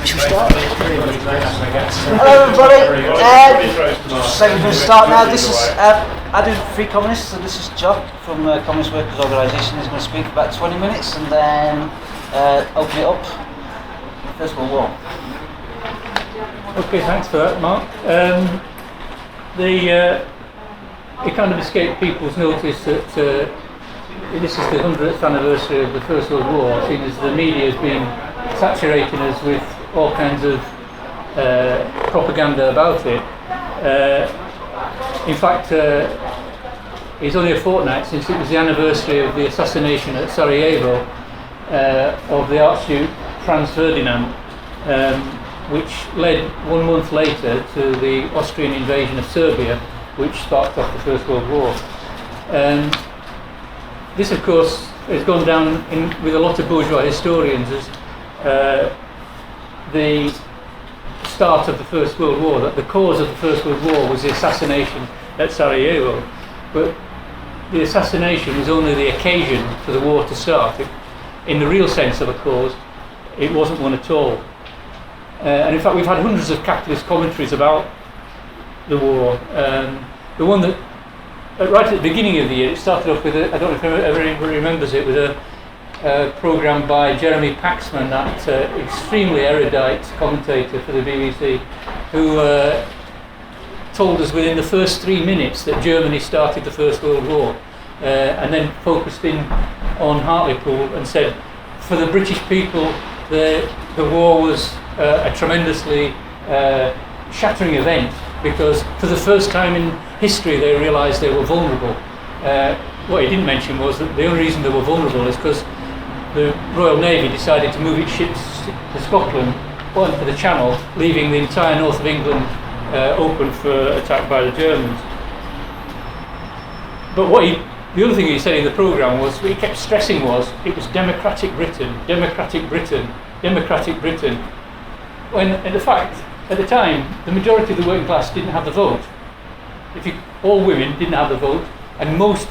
Should we start? Hello everybody, so we're going to start now. This is I do Free Communists, so this is Jock from the Communist Workers Organisation. He's going to speak for about 20 minutes and then open it up for the First World War. Okay, thanks for that, Mark. It kind of escaped people's notice that this is the 100th anniversary of the First World War, seen as the media has been saturating us with all kinds of propaganda about it. In fact, it's only a fortnight since it was the anniversary of the assassination at Sarajevo of the Archduke Franz Ferdinand, which led 1 month later to the Austrian invasion of Serbia, which sparked off the First World War. This, of course, has gone down with a lot of bourgeois historians as the start of the First World War, that the cause of the First World War was the assassination at Sarajevo. But the assassination was only the occasion for the war to start. In the real sense of a cause, it wasn't one at all. And in fact, we've had hundreds of capitalist commentaries about the war. The one that, right at the beginning of the year, it started off with, I don't know if everybody remembers it, with a programme by Jeremy Paxman, that extremely erudite commentator for the BBC, who told us within the first 3 minutes that Germany started the First World War, and then focused in on Hartlepool and said, for the British people, the war was a tremendously shattering event, because for the first time in history they realised they were vulnerable. What he didn't mention was that the only reason they were vulnerable is because the Royal Navy decided to move its ships to Scotland on to the Channel, leaving the entire north of England open for attack by the Germans. But the other thing he said in the programme was, what he kept stressing was, it was democratic Britain, democratic Britain, democratic Britain. When, in fact, at the time, the majority of the working class didn't have the vote. All women didn't have the vote, and most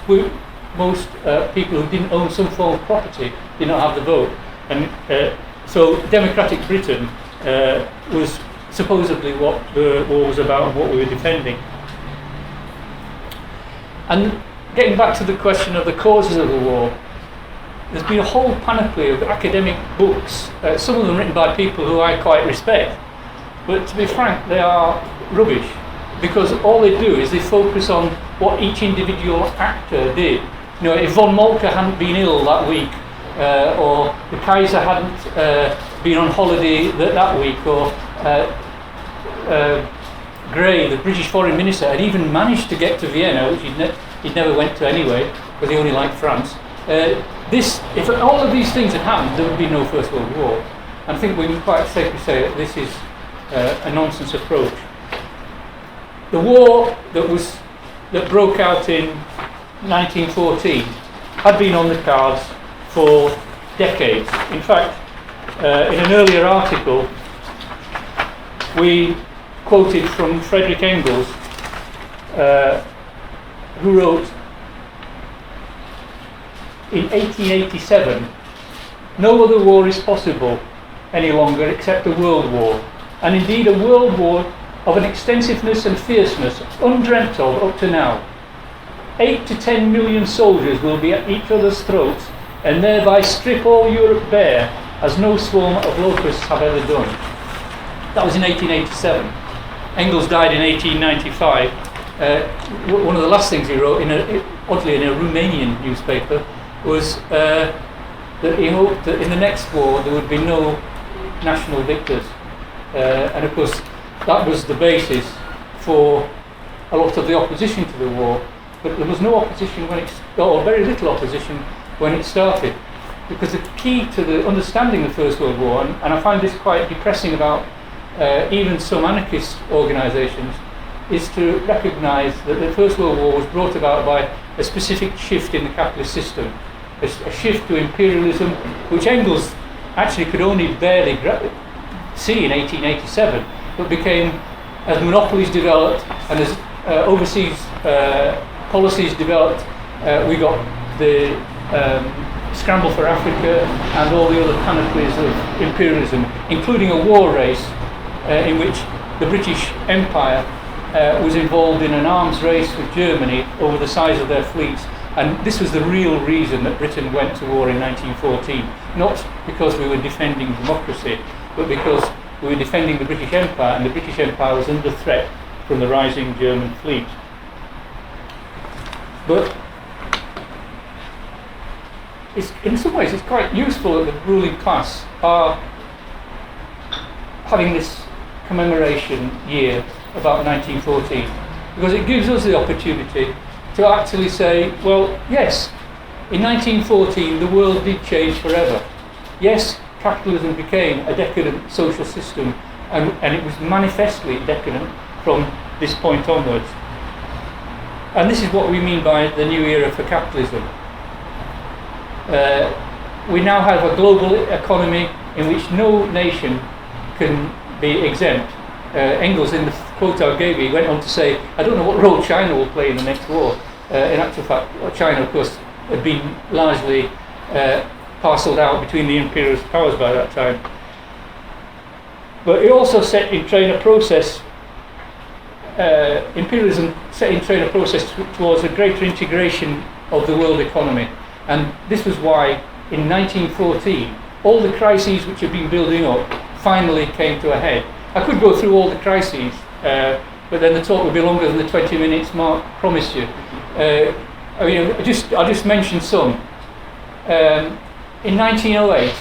people who didn't own some form of property did not have the vote. And so democratic Britain was supposedly what the war was about and what we were defending. And getting back to the question of the causes of the war, there's been a whole panoply of academic books, some of them written by people who I quite respect, but to be frank, they are rubbish, because all they do is they focus on what each individual actor did. You know, if von Moltke hadn't been ill that week, or the Kaiser hadn't been on holiday that week, or Grey, the British foreign minister, had even managed to get to Vienna, which he'd never went to anyway, because he only liked France. If all of these things had happened, there would be no First World War. And I think we can quite safely say that this is a nonsense approach. The war that broke out in 1914 had been on the cards for decades. In fact, in an earlier article, we quoted from Friedrich Engels, who wrote, in 1887, no other war is possible any longer except a world war, and indeed a world war of an extensiveness and fierceness undreamt of up to now. 8 to 10 million soldiers will be at each other's throats and thereby strip all Europe bare, as no swarm of locusts have ever done. That was in 1887. Engels died in 1895. One of the last things he wrote, oddly in a Romanian newspaper, was that he hoped that in the next war there would be no national victors. And of course, that was the basis for a lot of the opposition to the war. But there was no opposition or very little opposition when it started. Because the key to the understanding of the First World War, and I find this quite depressing about even some anarchist organisations, is to recognise that the First World War was brought about by a specific shift in the capitalist system, a shift to imperialism, which Engels actually could only barely see in 1887, but became, as monopolies developed and as overseas policies developed, we got the scramble for Africa and all the other panoplies of imperialism, including a war race in which the British Empire was involved in an arms race with Germany over the size of their fleets. And this was the real reason that Britain went to war in 1914, not because we were defending democracy, but because we were defending the British Empire, and the British Empire was under threat from the rising German fleet. But in some ways it's quite useful that the ruling class are having this commemoration year about 1914, because it gives us the opportunity to actually say, well, yes, in 1914 the world did change forever. Yes, capitalism became a decadent social system, and it was manifestly decadent from this point onwards. And this is what we mean by the new era for capitalism. We now have a global economy in which no nation can be exempt. Engels, in the quote I gave you, went on to say, I don't know what role China will play in the next war. In actual fact, China, of course, had been largely parcelled out between the imperialist powers by that time. But it also set in train a process, imperialism set in train a process towards a greater integration of the world economy. And this was why, in 1914, all the crises which had been building up finally came to a head. I could go through all the crises, but then the talk would be longer than the 20 minutes Mark promised you. I'll just mention some. In 1908,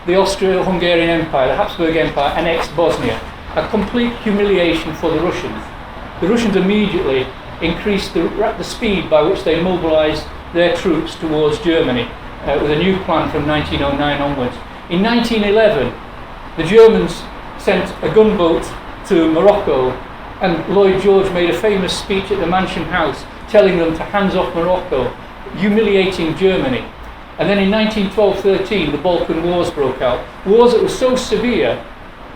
the Austro-Hungarian Empire, the Habsburg Empire, annexed Bosnia, a complete humiliation for the Russians. The Russians immediately increased the speed by which they mobilized their troops towards Germany, with a new plan from 1909 onwards. In 1911, the Germans sent a gunboat to Morocco, and Lloyd George made a famous speech at the Mansion House telling them to hands off Morocco, humiliating Germany. And then in 1912-13 the Balkan Wars broke out, wars that were so severe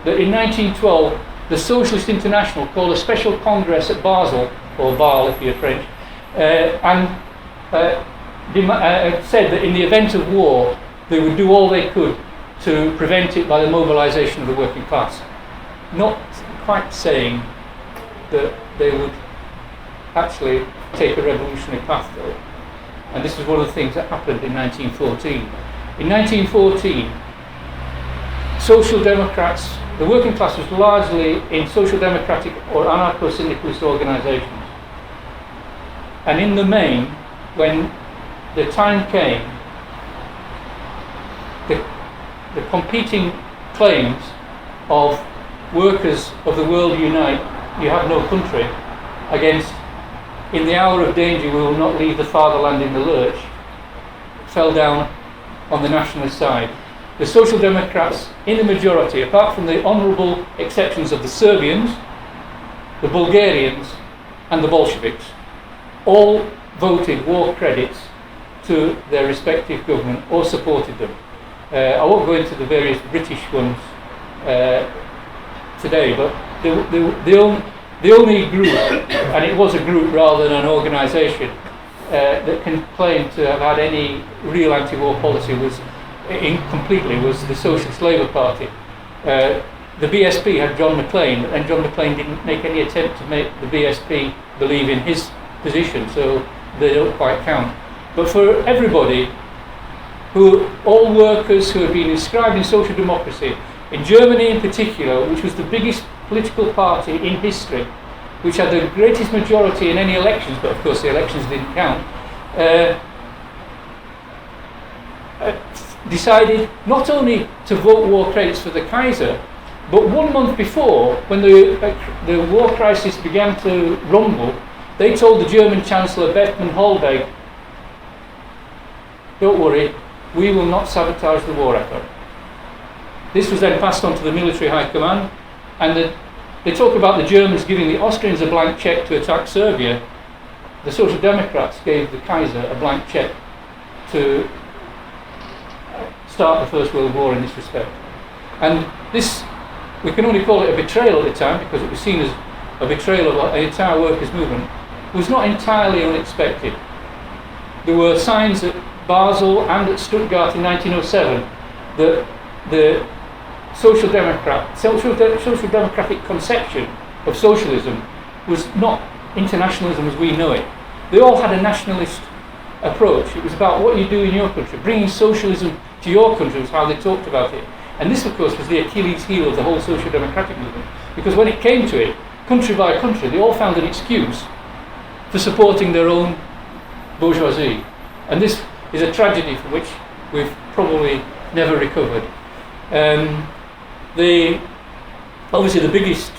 that in 1912 the Socialist International called a special congress at Basel, or Basel if you're French, and said that in the event of war they would do all they could to prevent it by the mobilisation of the working class. Not quite saying that they would actually take a revolutionary path though. And this was one of the things that happened in 1914. In 1914, social democrats, the working class was largely in social democratic or anarcho-syndicalist organisations. And in the main, when the time came, the competing claims of workers of the world unite, you have no country, against in the hour of danger we will not leave the fatherland in the lurch, fell down on the nationalist side. The Social Democrats, in the majority, apart from the honourable exceptions of the Serbians, the Bulgarians and the Bolsheviks, all voted war credits to their respective government or supported them. I won't go into the various British ones today, but the only group, and it was a group rather than an organisation, that can claim to have had any real anti-war policy was the Socialist Labour Party. The BSP had John Maclean, and John Maclean didn't make any attempt to make the BSP believe in his position, so they don't quite count. But for everybody, all workers who had been inscribed in social democracy, in Germany in particular, which was the biggest political party in history, which had the greatest majority in any elections, but of course the elections didn't count, decided not only to vote war credits for the Kaiser, but 1 month before, when the war crisis began to rumble, they told the German Chancellor Bethmann Hollweg, don't worry, we will not sabotage the war effort. This was then passed on to the military high command, and they talk about the Germans giving the Austrians a blank cheque to attack Serbia. The Social Democrats gave the Kaiser a blank cheque to start the First World War in this respect. And this, we can only call it a betrayal at the time, because it was seen as a betrayal of an entire workers' movement, was not entirely unexpected. There were signs that Basel and at Stuttgart in 1907 that the social democratic conception of socialism was not internationalism as we know it. They all had a nationalist approach. It was about what you do in your country. Bringing socialism to your country was how they talked about it. And this, of course, was the Achilles heel of the whole social democratic movement. Because when it came to it, country by country, they all found an excuse for supporting their own bourgeoisie. And this is a tragedy from which we've probably never recovered. Obviously the biggest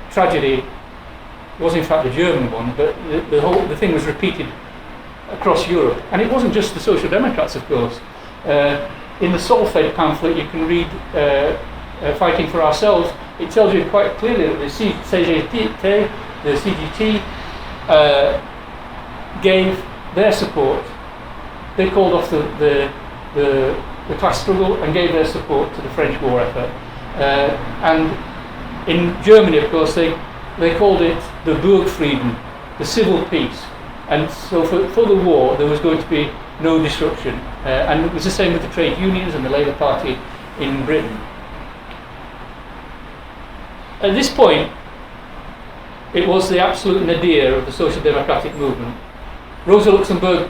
tragedy was in fact the German one, but the thing was repeated across Europe. And it wasn't just the Social Democrats, of course. In the Solfed pamphlet you can read Fighting for Ourselves. It tells you quite clearly that the CGT gave their support. They called off the class struggle and gave their support to the French war effort. And in Germany, of course, they called it the Burgfrieden, the civil peace. And so for the war, there was going to be no disruption. And it was the same with the trade unions and the Labour Party in Britain. At this point, it was the absolute nadir of the social democratic movement. Rosa Luxemburg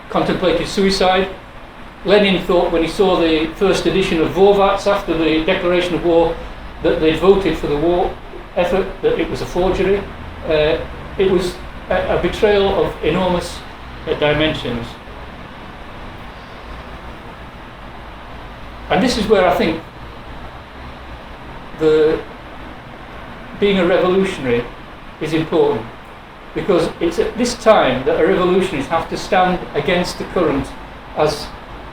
contemplated suicide. Lenin thought, when he saw the first edition of Vorwärts after the declaration of war, that they'd voted for the war effort, that it was a forgery. It was a betrayal of enormous dimensions. And this is where I think being a revolutionary is important, because it's at this time that a revolutionaries have to stand against the current, as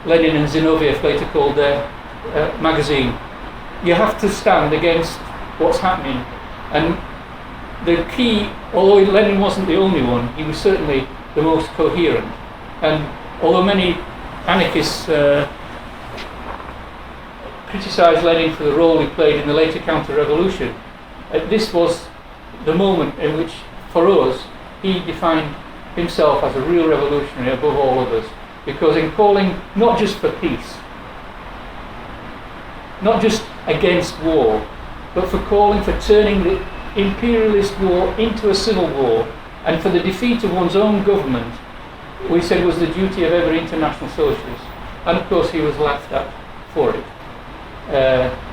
Lenin and Zinoviev later called their magazine. You have to stand against what's happening. And the key, although Lenin wasn't the only one, he was certainly the most coherent. And although many anarchists criticised Lenin for the role he played in the later counter-revolution, this was the moment in which, for us, he defined himself as a real revolutionary above all others. Because in calling not just for peace, not just against war, but for calling for turning the imperialist war into a civil war, and for the defeat of one's own government, we said was the duty of every international socialist. And of course he was laughed at for it.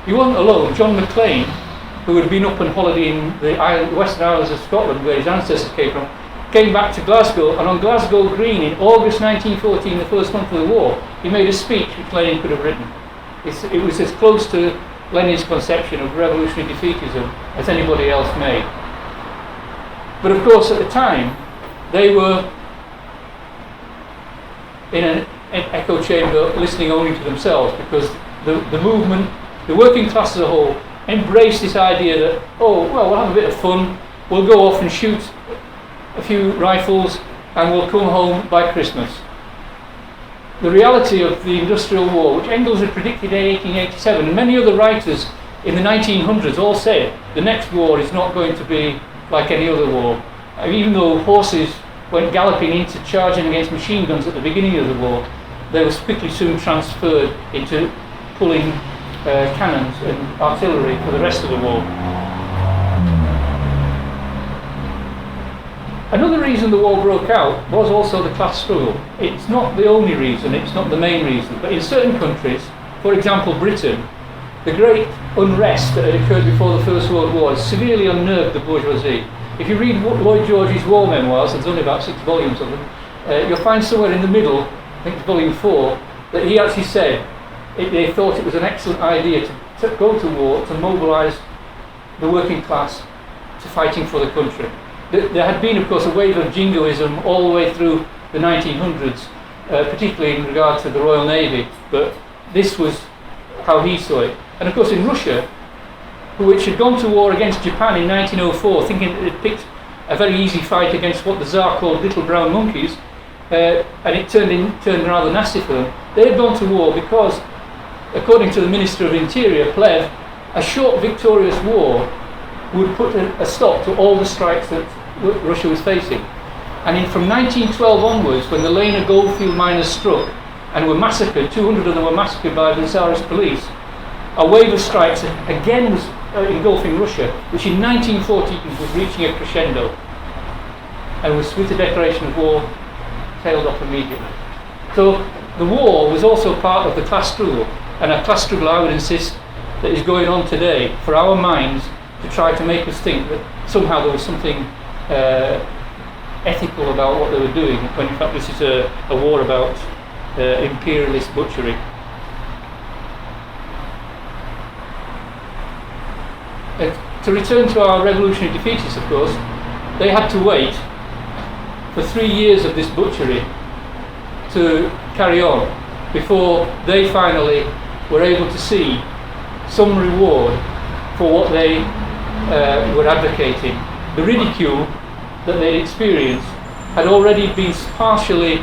He wasn't alone. John Maclean, who had been up on holiday in the Western Isles of Scotland, where his ancestors came from, came back to Glasgow, and on Glasgow Green in August 1914, the first month of the war, he made a speech which Lenin could have written. It was as close to Lenin's conception of revolutionary defeatism as anybody else made. But of course at the time they were in an echo chamber listening only to themselves, because the movement, the working class as a whole, embraced this idea that, oh, well, we'll have a bit of fun, we'll go off and shoot a few rifles and we'll come home by Christmas. The reality of the Industrial War, which Engels had predicted in 1887, and many other writers in the 1900s all said the next war is not going to be like any other war. Even though horses went galloping into charging against machine guns at the beginning of the war, they were quickly soon transferred into pulling cannons and artillery for the rest of the war. Another reason the war broke out was also the class struggle. It's not the only reason, it's not the main reason, but in certain countries, for example Britain, the great unrest that had occurred before the First World War severely unnerved the bourgeoisie. If you read Lloyd George's war memoirs, there's only about 6 volumes of them, you'll find somewhere in the middle, I think it's volume 4, that he actually said they thought it was an excellent idea to go to war, to mobilise the working class to fighting for the country. There had been, of course, a wave of jingoism all the way through the 1900s, particularly in regard to the Royal Navy, but this was how he saw it. And of course in Russia, which had gone to war against Japan in 1904, thinking that they'd picked a very easy fight against what the Tsar called little brown monkeys, and it turned rather nasty for them. They had gone to war because, according to the Minister of Interior, Plev, a short victorious war would put a stop to all the strikes that Russia was facing. And from 1912 onwards, when the Lena goldfield miners struck and were massacred, 200 of them were massacred by the Tsarist police, a wave of strikes again was engulfing Russia, which in 1914 was reaching a crescendo, and was, with the declaration of war, tailed off immediately. So the war was also part of the class struggle, and a class struggle, I would insist, that is going on today for our minds to try to make us think that somehow there was something ethical about what they were doing, when in fact this is a war about imperialist butchery. To return to our revolutionary defeatists, of course, they had to wait for 3 years of this butchery to carry on before they finally were able to see some reward for what they were advocating. The ridicule that they'd experienced had already been partially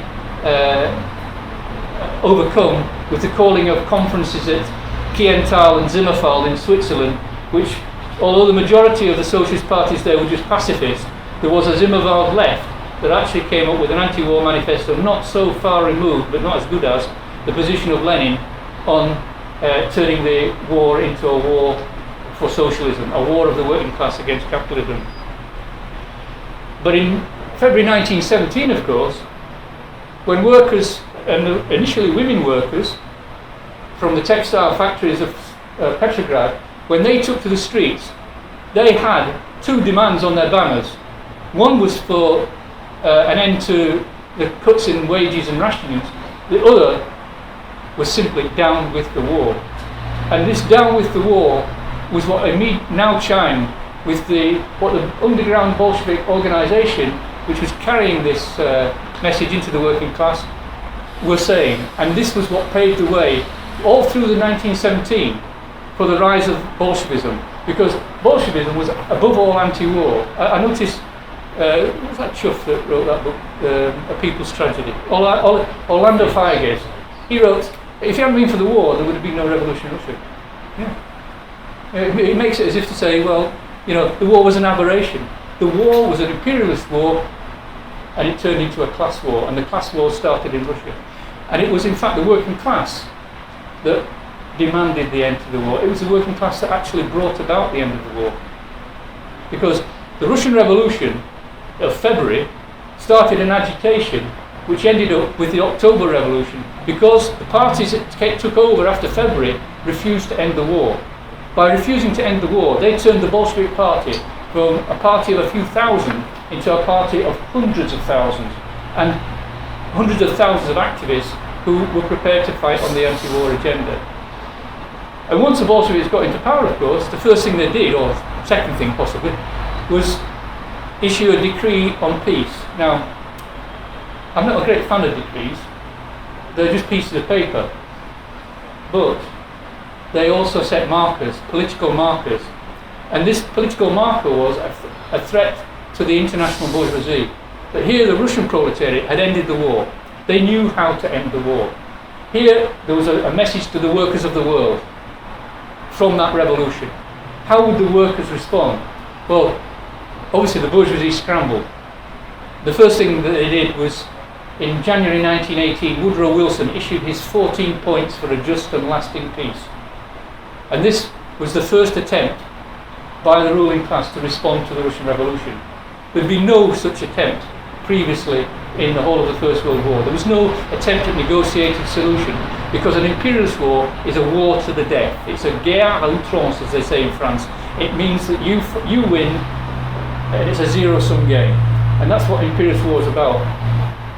overcome with the calling of conferences at Kiental and Zimmerfeld in Switzerland, which, although the majority of the socialist parties there were just pacifists, there was a Zimmerwald left that actually came up with an anti-war manifesto not so far removed, but not as good as, the position of Lenin on turning the war into a war for socialism, a war of the working class against capitalism. But in February 1917, of course, when workers, and initially women workers, from the textile factories of Petrograd, when they took to the streets, they had two demands on their banners. One was for an end to the cuts in wages and rationings. The other was simply down with the war. And this down with the war was what now chimed with what the underground Bolshevik organisation, which was carrying this message into the working class, were saying. And this was what paved the way all through the 1917 for the rise of Bolshevism, because Bolshevism was above all anti-war. I noticed, what was that chuff that wrote that book, A People's Tragedy? Orlando Firegates. He wrote, if it hadn't been for the war, there would have been no revolution in Russia. Yeah. It makes it as if to say, well, the war was an aberration. The war was an imperialist war, and it turned into a class war, and the class war started in Russia. And it was in fact the working class that demanded the end to the war. It was the working class that actually brought about the end of the war. Because the Russian Revolution of February started an agitation which ended up with the October Revolution, because the parties that took over after February refused to end the war. By refusing to end the war, they turned the Bolshevik Party from a party of a few thousand into a party of hundreds of thousands, and hundreds of thousands of activists who were prepared to fight on the anti-war agenda. And once the Bolsheviks got into power, of course, the first thing they did, or second thing possibly, was issue a decree on peace. Now, I'm not a great fan of decrees. They're just pieces of paper. But they also set markers, political markers. And this political marker was a threat to the international bourgeoisie. That here the Russian proletariat had ended the war. They knew how to end the war. Here there was a message to the workers of the world from that revolution. How would the workers respond? Well, obviously the bourgeoisie scrambled. The first thing that they did was, in January 1918, Woodrow Wilson issued his 14 points for a just and lasting peace. And this was the first attempt by the ruling class to respond to the Russian Revolution. There'd been no such attempt previously in the whole of the First World War. There was no attempt at negotiated solution, because an imperialist war is a war to the death. It's a guerre à outrance, as they say in France. It means that you win, and it's a zero-sum game. And that's what imperialist war is about.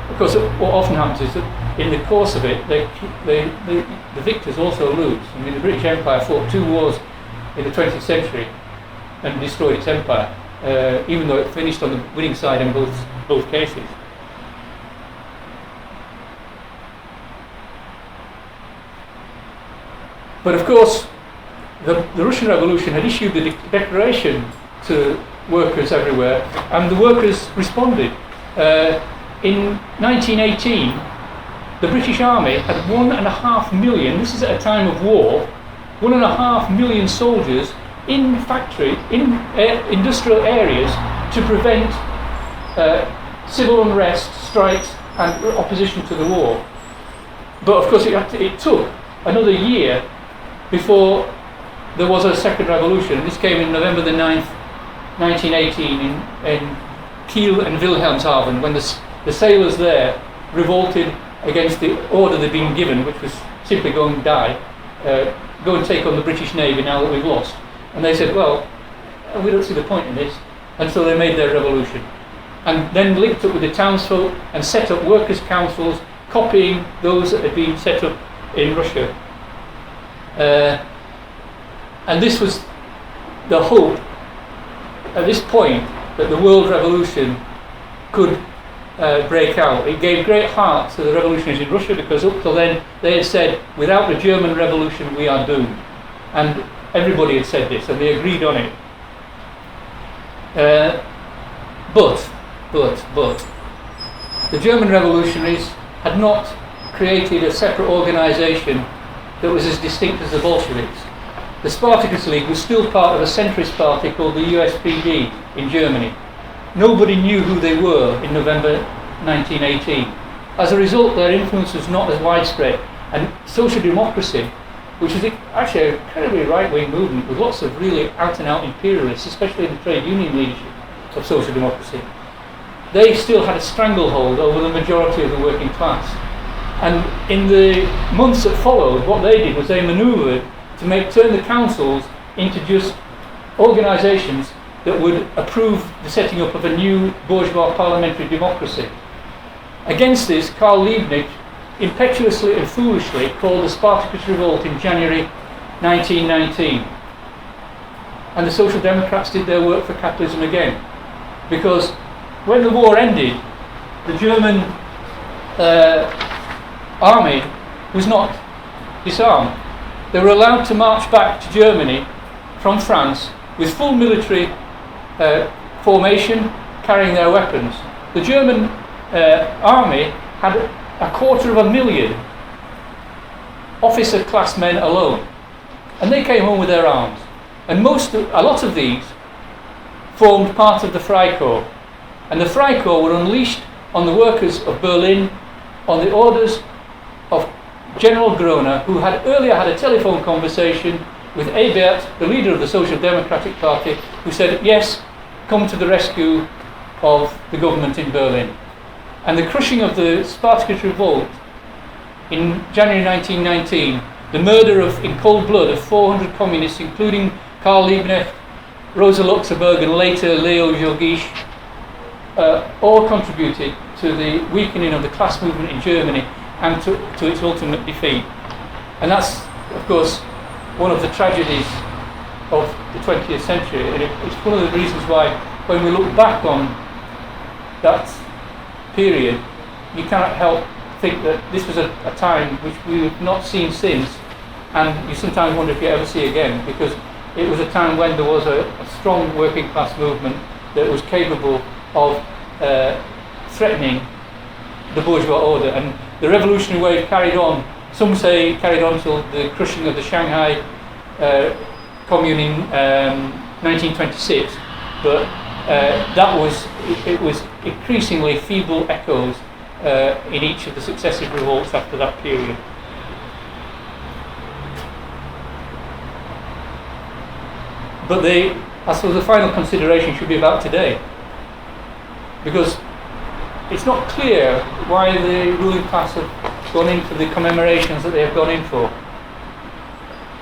Because what often happens is that in the course of it, the victors also lose. I mean, the British Empire fought 2 wars in the 20th century and destroyed its empire, even though it finished on the winning side in both cases. But of course, the Russian Revolution had issued the declaration to workers everywhere, and the workers responded. In 1918, the British Army had 1.5 million, this is at a time of war, 1.5 million soldiers in industrial areas to prevent civil unrest, strikes, and opposition to the war. But of course, it took another year before there was a second revolution. This came in November the 9th, 1918, in Kiel and Wilhelmshaven, when the sailors there revolted against the order they'd been given, which was simply go and die, go and take on the British Navy now that we've lost. And they said, well, we don't see the point in this. And so they made their revolution. And then linked up with the townsfolk and set up workers' councils, copying those that had been set up in Russia. And this was the hope at this point that the world revolution could break out. It gave great heart to the revolutionaries in Russia, because up till then they had said, without the German revolution we are doomed. And everybody had said this, and they agreed on it. But the German revolutionaries had not created a separate organisation that was as distinct as the Bolsheviks. The Spartacus League was still part of a centrist party called the USPD in Germany. Nobody knew who they were in November 1918. As a result, their influence was not as widespread, and social democracy, which was actually a incredibly right-wing movement with lots of really out-and-out imperialists, especially in the trade union leadership of social democracy, they still had a stranglehold over the majority of the working class. And in the months that followed, what they did was they manoeuvred to turn the councils into just organisations that would approve the setting up of a new bourgeois parliamentary democracy. Against this, Karl Liebknecht impetuously and foolishly called the Spartacus Revolt in January 1919. And the Social Democrats did their work for capitalism again. Because when the war ended, the German army was not disarmed. They were allowed to march back to Germany from France with full military formation, carrying their weapons. The German army had 250,000 officer class men alone, and they came home with their arms. And a lot of these formed part of the Freikorps, and the Freikorps were unleashed on the workers of Berlin on the orders of General Groner, who had earlier had a telephone conversation with Ebert, the leader of the Social Democratic Party, who said, yes, come to the rescue of the government in Berlin. And the crushing of the Spartacus Revolt in January 1919, the murder in cold blood of 400 communists, including Karl Liebknecht, Rosa Luxemburg, and later Leo Jogisch, all contributed to the weakening of the class movement in Germany and to its ultimate defeat. And that's, of course, one of the tragedies of the 20th century, and it's one of the reasons why, when we look back on that period, you cannot help think that this was a time which we've not seen since, and you sometimes wonder if you ever see again, because it was a time when there was a strong working class movement that was capable of threatening the bourgeois order. And the revolutionary wave carried on. Some say it carried on till the crushing of the Shanghai Commune in 1926, but it was increasingly feeble echoes in each of the successive revolts after that period. But I suppose the final consideration should be about today, because it's not clear why the ruling class have gone in for the commemorations that they have gone in for.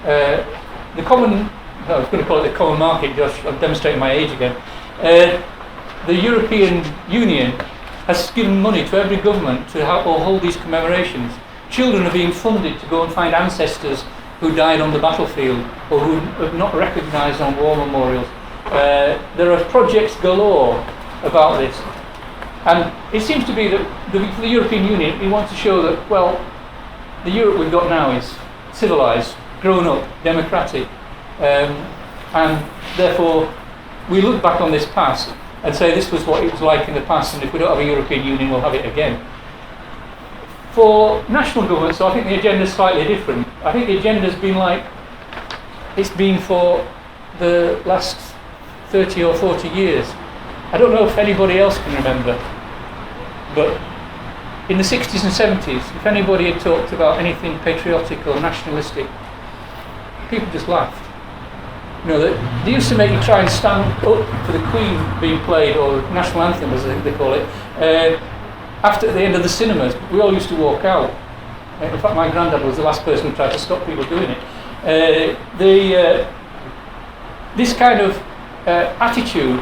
I was going to call it the common market, Josh, I'm demonstrating my age again. The European Union has given money to every government to hold these commemorations. Children are being funded to go and find ancestors who died on the battlefield or who are not recognised on war memorials. There are projects galore about this. And it seems to be that for the European Union, we want to show that, well, the Europe we've got now is civilised, grown up, democratic, and therefore we look back on this past and say this was what it was like in the past, and if we don't have a European Union, we'll have it again. For national governments, so I think the agenda is slightly different. I think the agenda has been like it's been for the last 30 or 40 years. I don't know if anybody else can remember But in the 60s and 70s, if anybody had talked about anything patriotic or nationalistic, people just laughed. You know, they used to make you try and stand up for the Queen being played, or national anthem as they call it, after the end of the cinemas. We all used to walk out. In fact, my granddad was the last person who tried to stop people doing it. This kind of attitude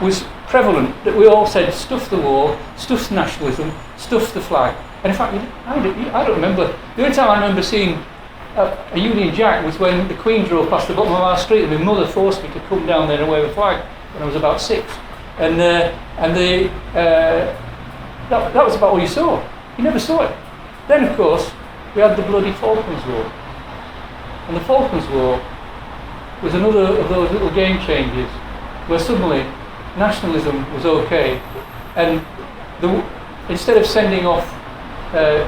was prevalent, that we all said, stuff the war, stuff nationalism, stuff the flag. And in fact, I don't remember. The only time I remember seeing a Union Jack was when the Queen drove past the bottom of our street, and my mother forced me to come down there and wave a flag when I was about 6. And that was about all you saw. You never saw it. Then, of course, we had the bloody Falklands War. And the Falklands War was another of those little game changers where suddenly nationalism was okay, and instead of sending off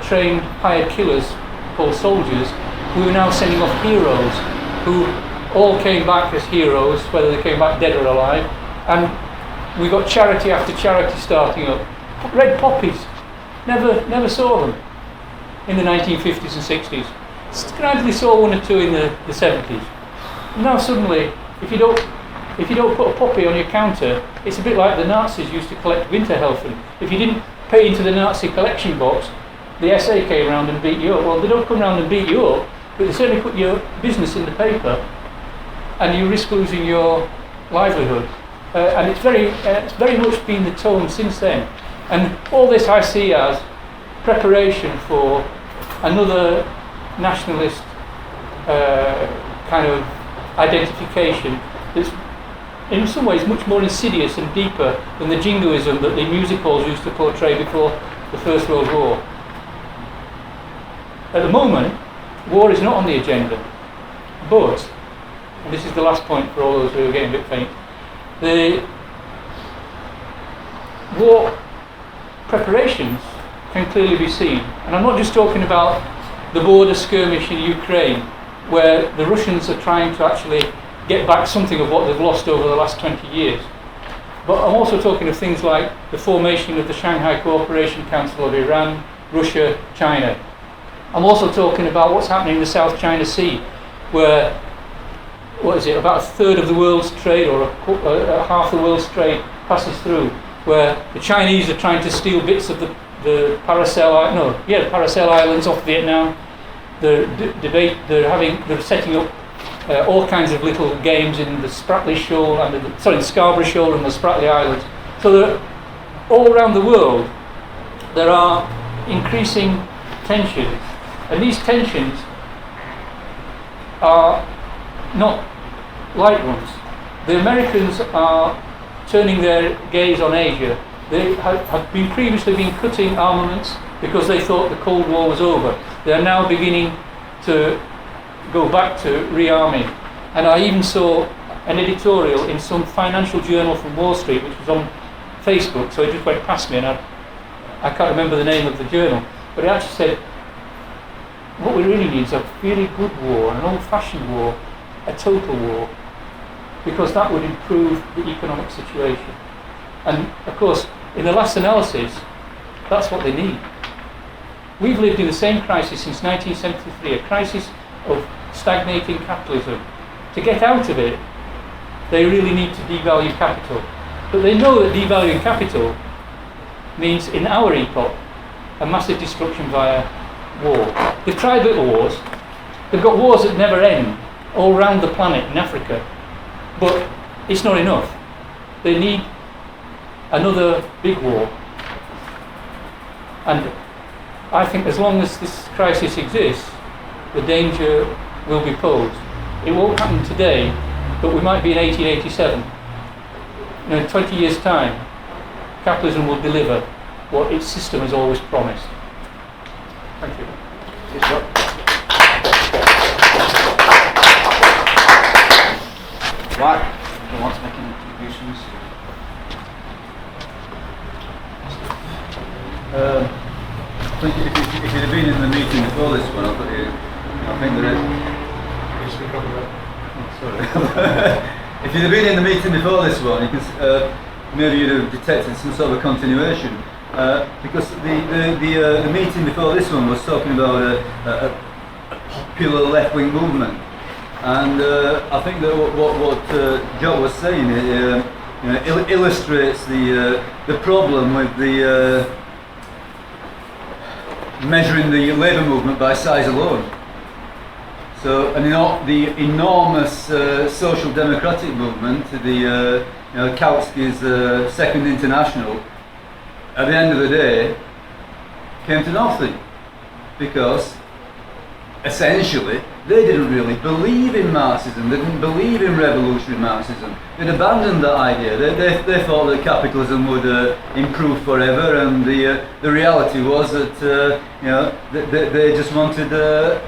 trained, hired killers called soldiers, we were now sending off heroes who all came back as heroes, whether they came back dead or alive, and we got charity after charity starting up. Red poppies, never saw them in the 1950s and 60s. Gradually saw one or two in the 70s. Now suddenly, if you don't put a poppy on your counter, it's a bit like the Nazis used to collect Winterhelfen. If you didn't pay into the Nazi collection box, the SA came round and beat you up. Well, they don't come round and beat you up, but they certainly put your business in the paper, and you risk losing your livelihood. And it's very much been the tone since then. And all this I see as preparation for another nationalist kind of identification that's in some ways much more insidious and deeper than the jingoism that the music halls used to portray before the First World War. At the moment, war is not on the agenda, but, and this is the last point for all those who are getting a bit faint, the war preparations can clearly be seen. And I'm not just talking about the border skirmish in Ukraine, where the Russians are trying to actually get back something of what they've lost over the last 20 years. But I'm also talking of things like the formation of the Shanghai Cooperation Council of Iran, Russia, China. I'm also talking about what's happening in the South China Sea, where, about a third of the world's trade, or half the world's trade passes through, where the Chinese are trying to steal bits of the Paracel Islands off Vietnam. They're setting up all kinds of little games in the Spratly Shoal and the Scarborough Shoal and the Spratly Islands. So that all around the world there are increasing tensions, and these tensions are not light ones. The Americans are turning their gaze on Asia. They have previously been cutting armaments because they thought the Cold War was over. They are now beginning to go back to rearming. And I even saw an editorial in some financial journal from Wall Street, which was on Facebook, so it just went past me, and I can't remember the name of the journal, but it actually said, what we really need is a really good war, an old-fashioned war, a total war, because that would improve the economic situation. And of course, in the last analysis, that's what they need. We've lived in the same crisis since 1973, a crisis of stagnating capitalism. To get out of it, they really need to devalue capital. But they know that devaluing capital means, in our epoch, a massive destruction via war. They've tried little wars. They've got wars that never end all around the planet in Africa. But it's not enough. They need another big war. And I think as long as this crisis exists, the danger will be posed. It won't happen today, but we might be in 1887. In 20 years' time, capitalism will deliver what its system has always promised. Thank you. Yes, sir. Right, who wants to make any contributions? I think if you'd have been in the meeting before this one, I think that sorry. If you'd have been in the meeting before this one, you can maybe you'd have detected some sort of a continuation. because the meeting before this one was talking about a popular left-wing movement, and I think that what Joe was saying illustrates the problem with the measuring the labour movement by size alone. So, the enormous social democratic movement, the Kautsky's Second International, at the end of the day, came to nothing, because essentially they didn't really believe in Marxism. They didn't believe in revolutionary Marxism. They'd abandoned that idea. They thought that capitalism would improve forever, and the reality was that they just wanted a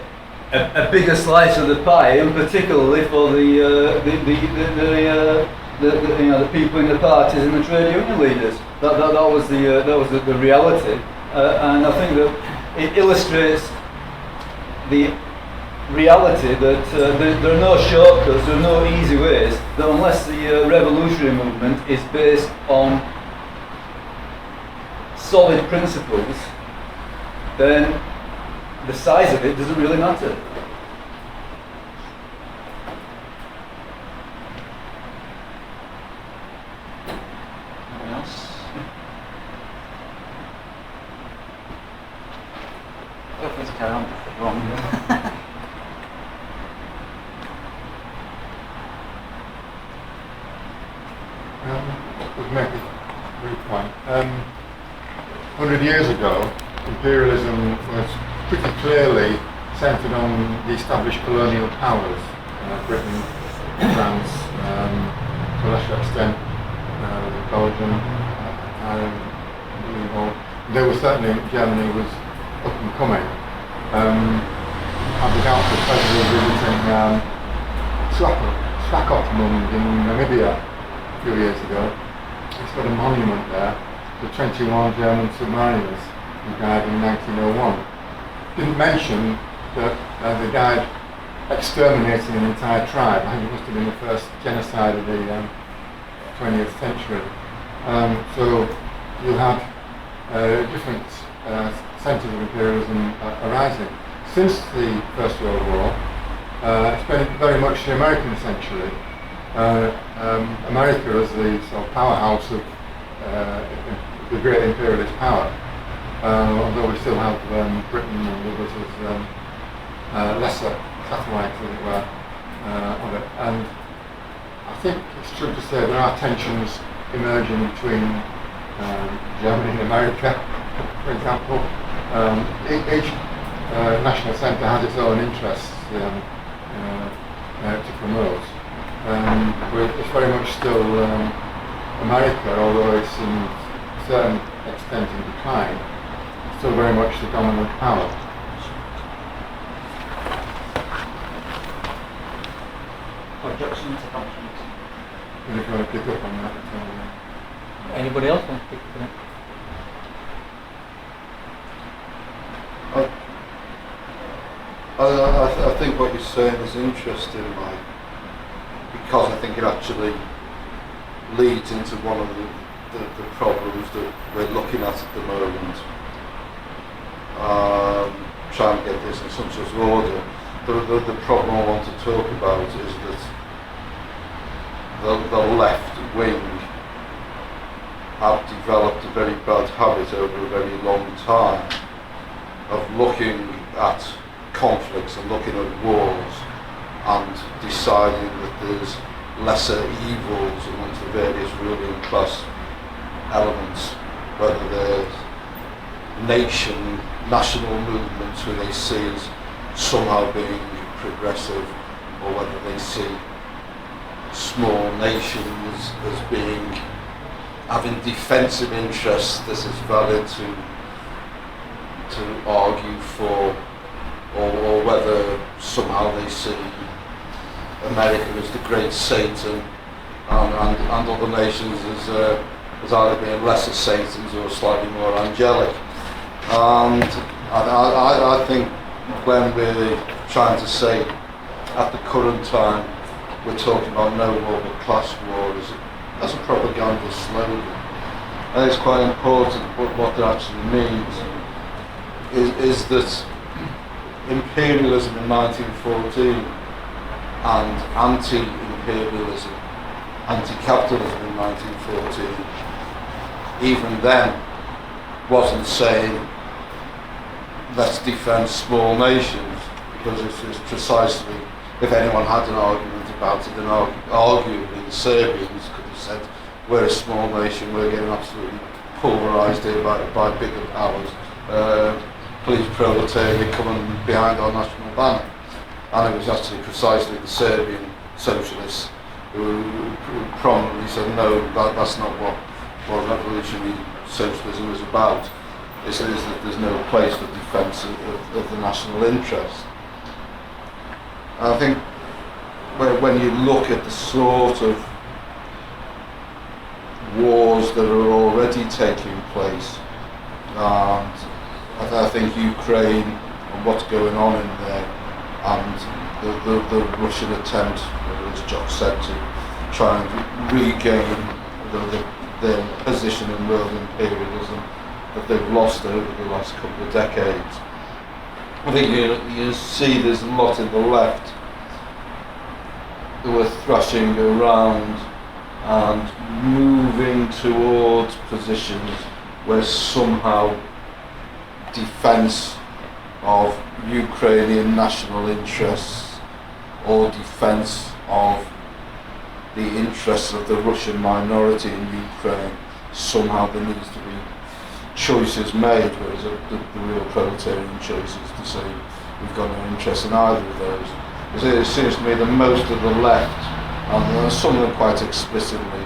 bigger slice of the pie, and particularly for the people in the parties and the trade union leaders. That was the reality, and I think that it illustrates the reality that there are no shortcuts, there are no easy ways, that unless the revolutionary movement is based on solid principles, then the size of it doesn't really matter. Anyone else? Feel free to carry on if you're wrong. To make a brief point. 100 years ago, imperialism was pretty clearly centred on the established colonial powers, Britain, France, to a lesser extent Belgium, Ireland. There was certainly, Germany was up and coming. I began to pleasure of visiting Swakopmund in Namibia a few years ago. It's got a monument there to 21 German submariners who died in 1901. Didn't mention that they died exterminating an entire tribe. I think it must have been the first genocide of the 20th century. So you had different centres of imperialism arising. Since the First World War, it's been very much the American essentially. America as the sort of powerhouse of the great imperialist power, although we still have Britain and others as lesser satellites, as it were, of it. And I think it's true to say there are tensions emerging between Germany and America, for example. Each national centre has its own interests to promote. But it's very much still America, although it's in a certain extent in decline, still very much the dominant power. Objection to functions. And if you want to pick up on that, Anybody else want to pick up on it? I think what you're saying is interesting, Mike, because I think it actually leads into one of the problems that we're looking at the moment. Trying to get this in some sort of order. The problem I want to talk about is that the left wing have developed a very bad habit over a very long time of looking at conflicts and looking at wars and deciding that there's lesser evils amongst the various ruling class elements, whether they're national movements who they see as somehow being progressive, or whether they see small nations as having defensive interests that is valid to argue for, or whether somehow they see America as the great Satan and other nations as either being lesser Satans or slightly more angelic. And I think when we're trying to say at the current time we're talking about no war but class war as a propaganda slogan, and it's quite important what that actually means, is that imperialism in 1914 and anti-imperialism, anti-capitalism in 1914, even then wasn't saying let's defend small nations, because it's precisely, if anyone had an argument about it, then arguably the Serbians could have said we're a small nation, we're getting absolutely pulverised here by bigger powers, please proletariat come behind our national banner. And it was actually precisely the Serbian socialists who prominently said no, that's not what revolutionary socialism is about. It is that there's no place for defence of the national interest. And I think when you look at the sort of wars that are already taking place, and I think Ukraine and what's going on in there, and the Russian attempt, as Jock said, to try and regain their position in world imperialism that they've lost over the last couple of decades. I think you see there's a lot in the left who are thrashing around and moving towards positions where somehow defence of Ukrainian national interests or defence of the interests of the Russian minority in Ukraine, somehow there needs to be choices made, whereas the real proletarian choice is to say we've got no interest in either of those. It seems to me that most of the left, and some of them quite explicitly,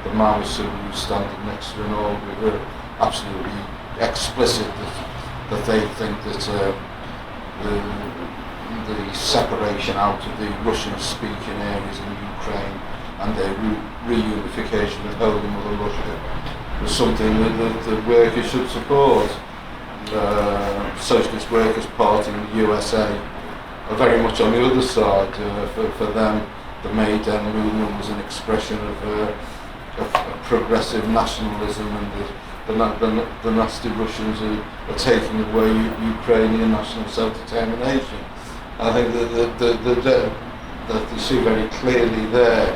the Maoists who standing next to an org are absolutely explicit that they think that the separation out of the Russian-speaking areas in Ukraine and their reunification with Holy Mother Russia was something that the workers should support. Socialist Workers' Party in the USA are very much on the other side. For them, the Maidan movement was an expression of progressive nationalism, and the nasty Russians are taking away Ukrainian national self-determination. I think that you see very clearly there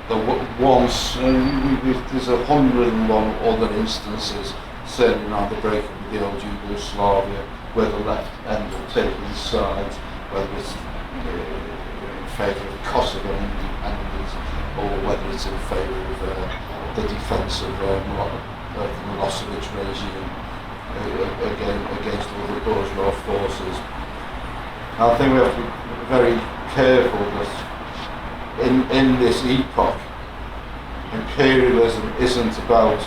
that once, there's 101 other instances, certainly around the break up with the old Yugoslavia, where the left end up taking sides, whether it's in favour of Kosovo independence, or whether it's in favour of the defence of the Milosevic regime against all the bourgeois forces. I think we have to be very careful that in this epoch, imperialism isn't about,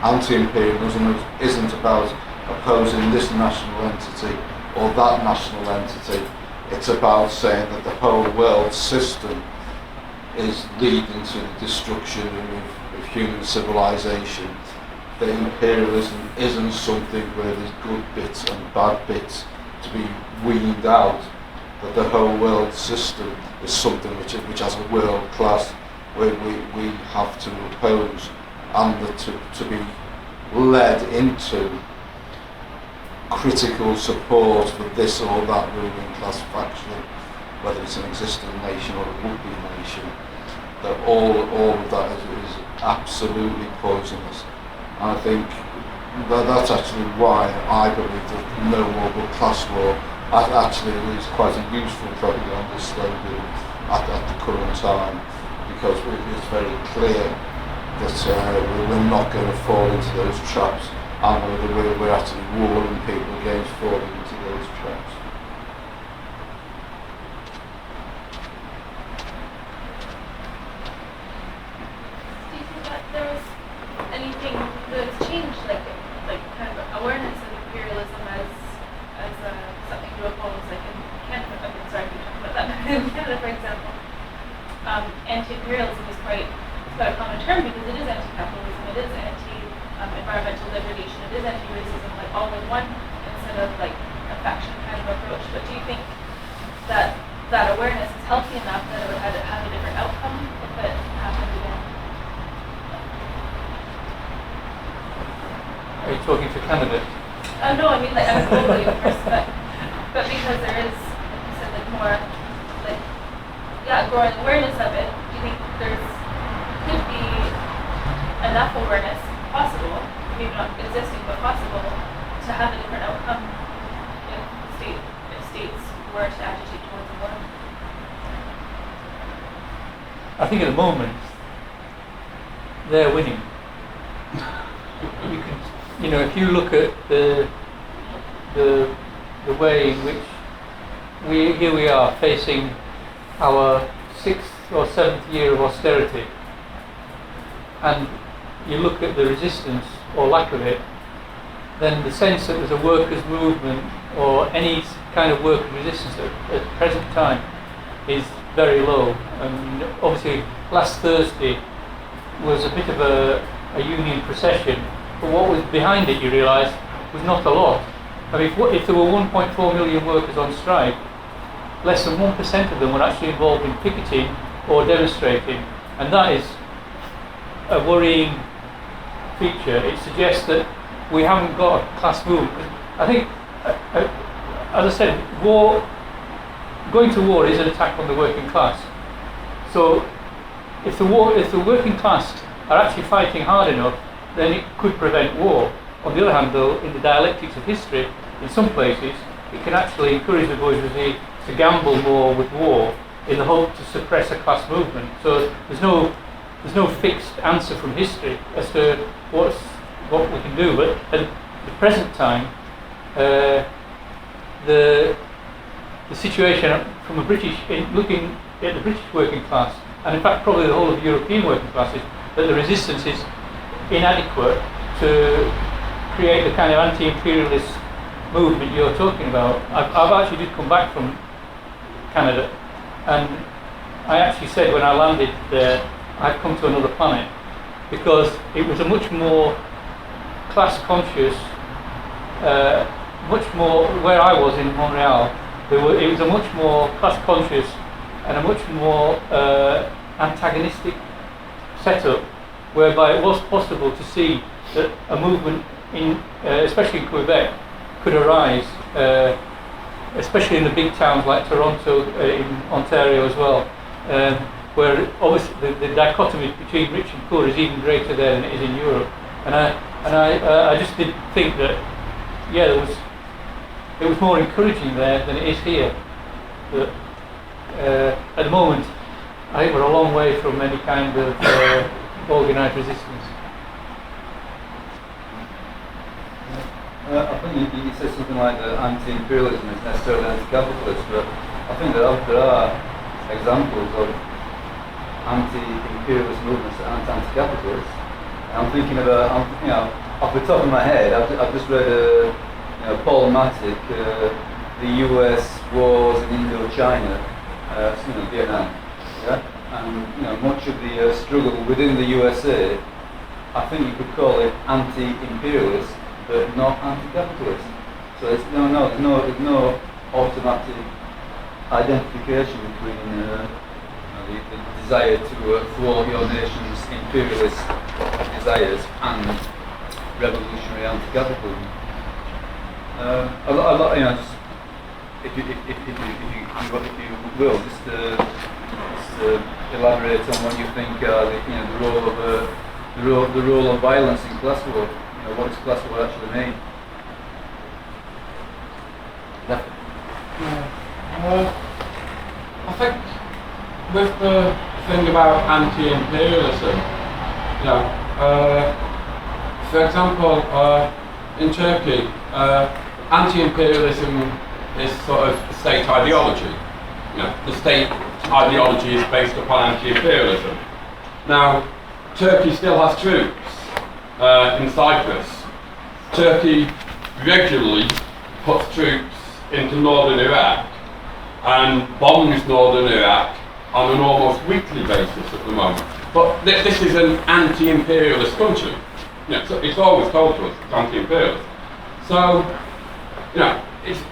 anti-imperialism isn't about opposing this national entity or that national entity. It's about saying that the whole world system is leading to the destruction of human civilization. That imperialism isn't something where there's good bits and bad bits to be weaned out. That the whole world system is something which as a world class where we have to oppose, and that to be led into critical support for this or that ruling class faction, whether it's an existing nation or a would-be nation, that all of that is absolutely poisonous. And I think that's actually why I believe that no war but class war actually is quite a useful propaganda slogan at the current time, because it's very clear that we're not going to fall into those traps, and we're actually warning people against falling into those traps. Do you think that there was anything that's changed, like kind of awareness of imperialism as something to oppose, like in Canada? I'm sorry if you're talking about that. In Canada, for example, anti-imperialism is quite a common term because it is anti-capitalism, it is anti-environmental degradation, it is anti-racism, like all in one, instead of like a faction kind of approach. But do you think that that awareness is healthy enough that it would have a different outcome if it happened again? Do Are you talking for Canada? No, I mean like I was globally, of course, but because there is, like you said, like more, like growing awareness of it. Do you think could be enough awareness possible, maybe not existing but possible, to have a different outcome if states were to agitate towards a war? I think at the moment they're winning. If you look at the way in which we are facing our 6th or 7th year of austerity, and you look at the resistance or lack of it, then the sense that there's a workers' movement or any kind of workers' resistance at the present time is very low. And obviously last Thursday was a bit of a union procession, but what was behind it, you realise, was not a lot. I mean, if there were 1.4 million workers on strike, less than 1% of them were actually involved in picketing or demonstrating, and that is a worrying feature. It suggests that we haven't got a class movement. I think, as I said, going to war is an attack on the working class. So, if the working class are actually fighting hard enough, then it could prevent war. On the other hand, though, in the dialectics of history, in some places, it can actually encourage the bourgeoisie to gamble more with war in the hope to suppress a class movement. So there's no fixed answer from history as to what we can do. But at the present time, the situation from looking at the British working class, and in fact probably the whole of European working classes, that the resistance is inadequate to create the kind of anti-imperialist movement you're talking about. I've actually just come back from Canada, and I actually said when I landed there, I'd come to another planet, because it was a much more class-conscious, much more, where I was in Montreal, it was a much more class-conscious and a much more antagonistic setup, whereby it was possible to see that a movement, especially in Quebec, could arise, especially in the big towns like Toronto, in Ontario as well, where obviously the dichotomy between rich and poor is even greater there than it is in Europe. And I just did think that, it was more encouraging there than it is here. But at the moment, I think we're a long way from any kind of organised resistance. I think you said something like that anti-imperialism is necessarily anti-capitalist, but I think that there are examples of anti-imperialist movements that aren't anti-capitalist. And I'm thinking about, off the top of my head, I've just read Paul Matic, the US wars in Indochina, Vietnam, and much of the struggle within the USA, I think you could call it anti-imperialist, but not anti-capitalist. So there's no automatic identification between the desire to thwart your nation's imperialist desires and revolutionary anti-capitalism. A lot, just if you will, just elaborate on what you think are the role of violence in class war. What does class war actually mean? I think with the thing about anti-imperialism, for example, in Turkey, anti-imperialism is sort of state ideology. The state ideology is based upon anti-imperialism. Now, Turkey still has troops in Cyprus. Turkey regularly puts troops into northern Iraq and bombs northern Iraq on an almost weekly basis at the moment. But this is an anti-imperialist country. It's always told to us it's anti-imperialist. So,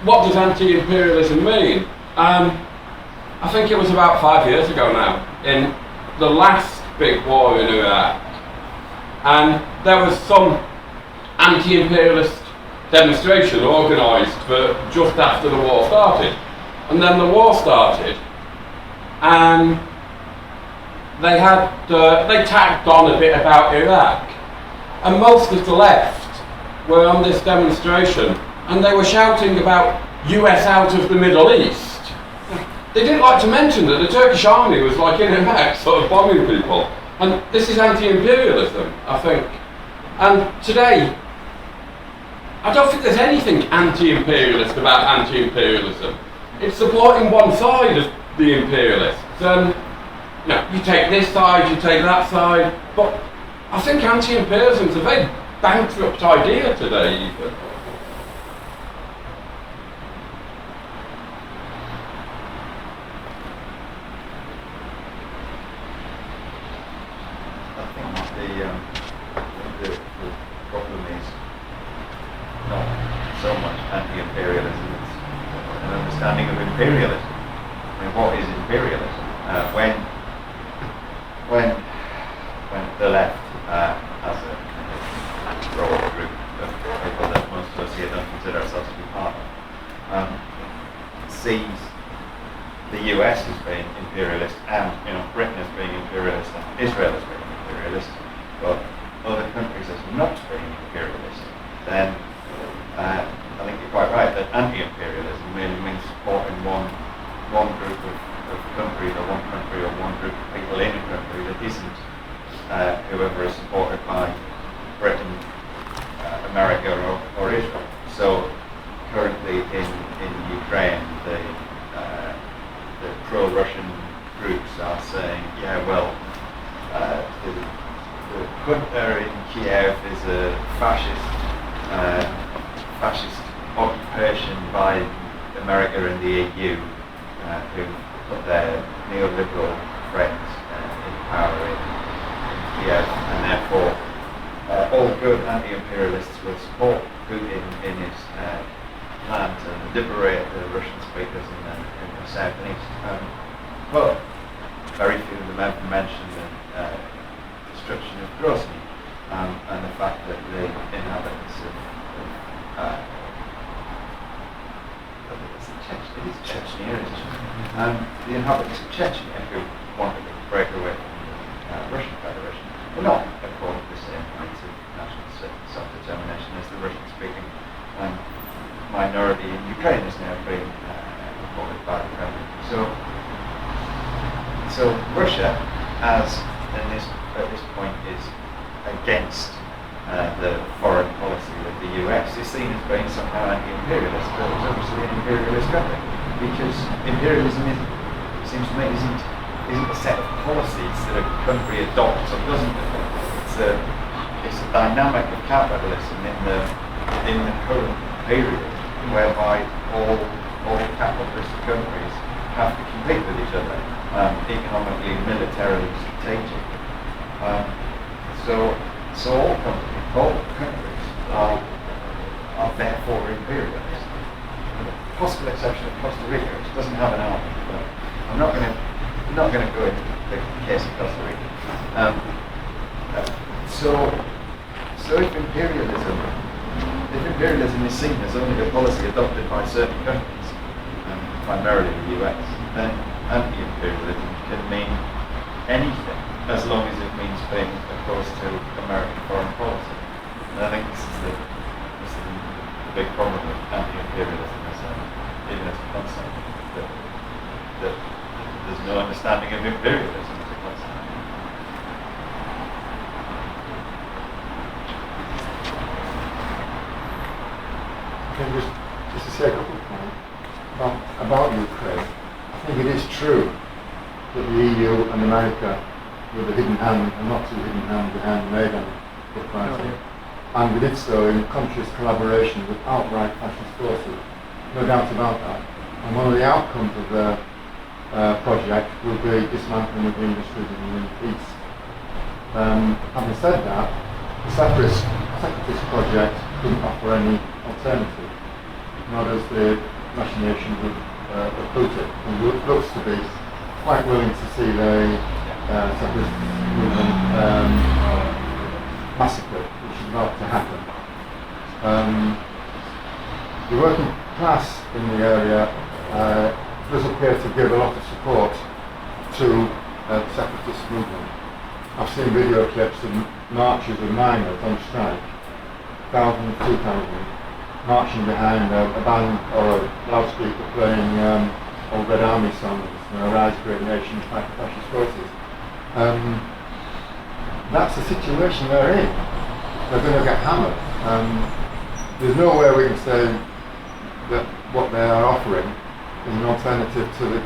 what does anti-imperialism mean? I think it was about 5 years ago now, in the last big war in Iraq, and there was some anti-imperialist demonstration organised for just after the war started. And then the war started, and they tagged on a bit about Iraq, and most of the left were on this demonstration, and they were shouting about US out of the Middle East. They didn't like to mention that the Turkish army was like in Iraq sort of bombing people, and this is anti-imperialism, I think. And today, I don't think there's anything anti-imperialist about anti-imperialism. It's supporting one side of the imperialists. You take this side, you take that side, but I think anti-imperialism is a very bankrupt idea today, even. I think the problem is not so much anti-imperialism, it's an understanding of imperialism. I mean, what is imperialism? When the left, as a broad group of people that most of us here don't consider ourselves to be part of, sees the US as being imperialist and Britain as being imperialist and Israel as being imperialist, but other countries as not being imperialist, then I think you're quite right that anti-imperialism merely means supporting one group of countries or one country or one group of people in a country that isn't whoever is supported by Britain, America or Israel. So currently in Ukraine the pro-Russian groups are saying, the junta in Kiev is a fascist occupation by America and the EU, who put their neoliberal friends in power in Kiev, and therefore all good anti-imperialists will support Putin in his plan to liberate the Russian speakers in the south and east. But very few of them ever mentioned the destruction of Grozny and the fact that the inhabitants of Chechnya, the inhabitants of Chechnya who wanted to break away from the Russian Federation were not accorded the same rights of national self-determination as the Russian-speaking minority in Ukraine is now being reported by the Kremlin. So Russia, at this point, is against the foreign policy of the US, is seen as being somehow anti-imperialist, but it's obviously an imperialist rhetoric, because imperialism seems to me isn't a set of policies that a country adopts or doesn't adopt. It's a dynamic of capitalism in the current period, whereby all capitalist countries have to compete with each other, economically, militarily, strategically. So all countries are therefore imperialist. With the possible exception of Costa Rica, which doesn't have an army, but I'm not going to go into the case of Costa Rica. So if imperialism is seen as only a policy adopted by certain countries, primarily the US, then anti-imperialism can mean anything, as long as it means being opposed to American foreign policy. And I think this is the big problem with anti-imperialism, even as a concept, that there's no understanding of imperialism as a concept. Just to say a couple of points about Ukraine. I think it is true that the EU and America were the hidden hand, and not too hidden hand behind the Maidan uprising. And we did so in conscious collaboration with outright fascist forces. No doubt about that. And one of the outcomes of the project will be dismantling of the industries in the east. Having said that, the separatist project doesn't offer any alternative, nor does the machination of Putin, who looks to be quite willing to see the separatist movement massacred, which is about to happen. The working class in the area does appear to give a lot of support to the separatist movement. I've seen video clips of marches of miners on strike, 1,000, 2,000, marching behind a band or a loudspeaker playing old Red Army songs, Rise Great Nation, Fight the Fascist Forces. That's the situation they're in. They're going to get hammered. There's no way we can say that what they are offering is an alternative to the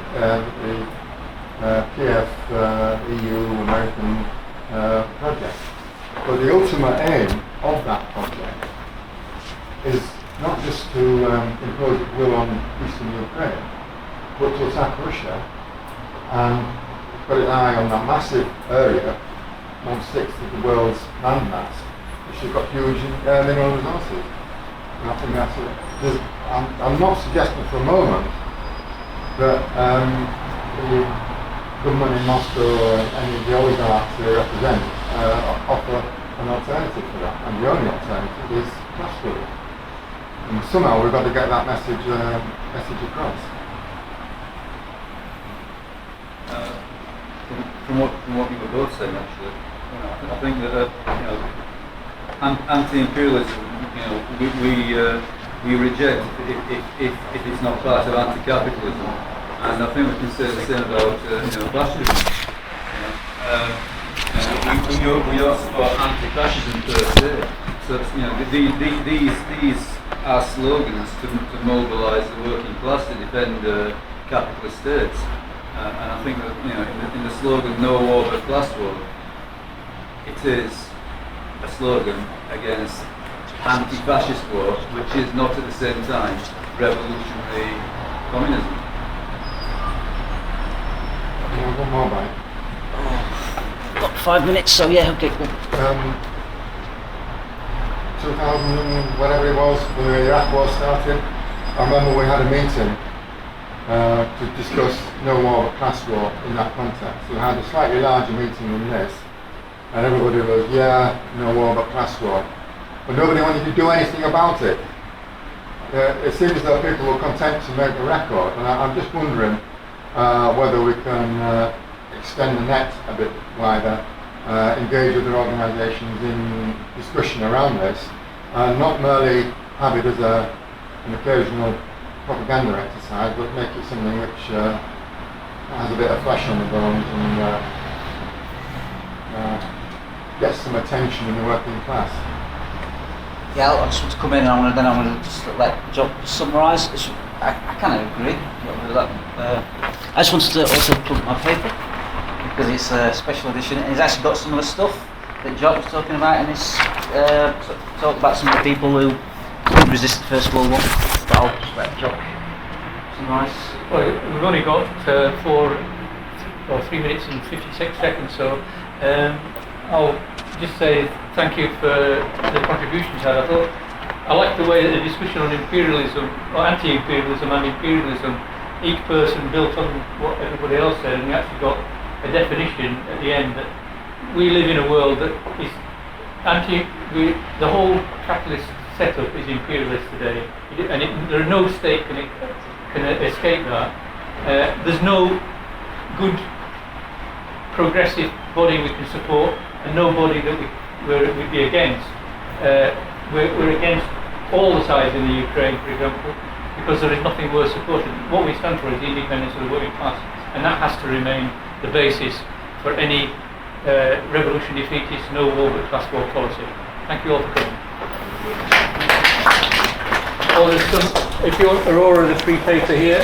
Kiev EU American project. But the ultimate aim of that project is not just to impose its will on eastern Ukraine, but to attack Russia and put an eye on that massive area, 1/6 of the world's landmass, which has got huge mineral resources. And I think that's it. I'm not suggesting for a moment that the government in Moscow or any of the oligarchs they represent offer an alternative for that, and the only alternative is class struggle. And somehow we've got to get that message across. From what you were both saying, actually, I think that anti-imperialism, we reject if it's not part of anti-capitalism, and I think we can say the same about fascism. We don't support anti-fascism per se. So these are slogans to mobilise the working class to defend capitalist states. And I think that in the slogan "No War but Class War," it is a slogan against anti-fascist war, which is not at the same time revolutionary communism. One more, mate. Got 5 minutes, so yeah, okay, cool. 2000 and whatever it was, when the Iraq war started, I remember we had a meeting to discuss no war but class war in that context. We had a slightly larger meeting than this, and everybody was, yeah, no war but class war. But nobody wanted to do anything about it. It seems as though people were content to make a record, and I'm just wondering whether we can extend the net a bit wider, engage other organisations in discussion around this, and not merely have it as an occasional propaganda exercise, but make it something which has a bit of flesh on the bones and gets some attention in the working class. Yeah, I just want to come in and I'm going to just let Jock summarise. I kind of agree with that. I just wanted to also plug my paper because it's a special edition and it's actually got some of the stuff that Jock was talking about in his talk about some of the people who resist the First World War. But I'll just let Jock summarise. Well, we've only got 3 minutes and 56 seconds, so I'll just say thank you for the contributions you had. I like the way that the discussion on imperialism, or anti-imperialism and imperialism, each person built on what everybody else said, and we actually got a definition at the end that we live in a world that is the whole capitalist setup is imperialist today, and there are no state can escape that. There's no good progressive body we can support, and no body that we'd be against. We're against all the sides in the Ukraine, for example, because there is nothing worth supporting. What we stand for is the independence of the working class, and that has to remain the basis for any revolution defeatist, no war but class war policy. Thank you all for coming. If you want Aurora, the free paper here.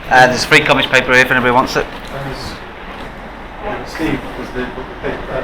There's a free comics paper here if anybody wants it. Steve was the paper.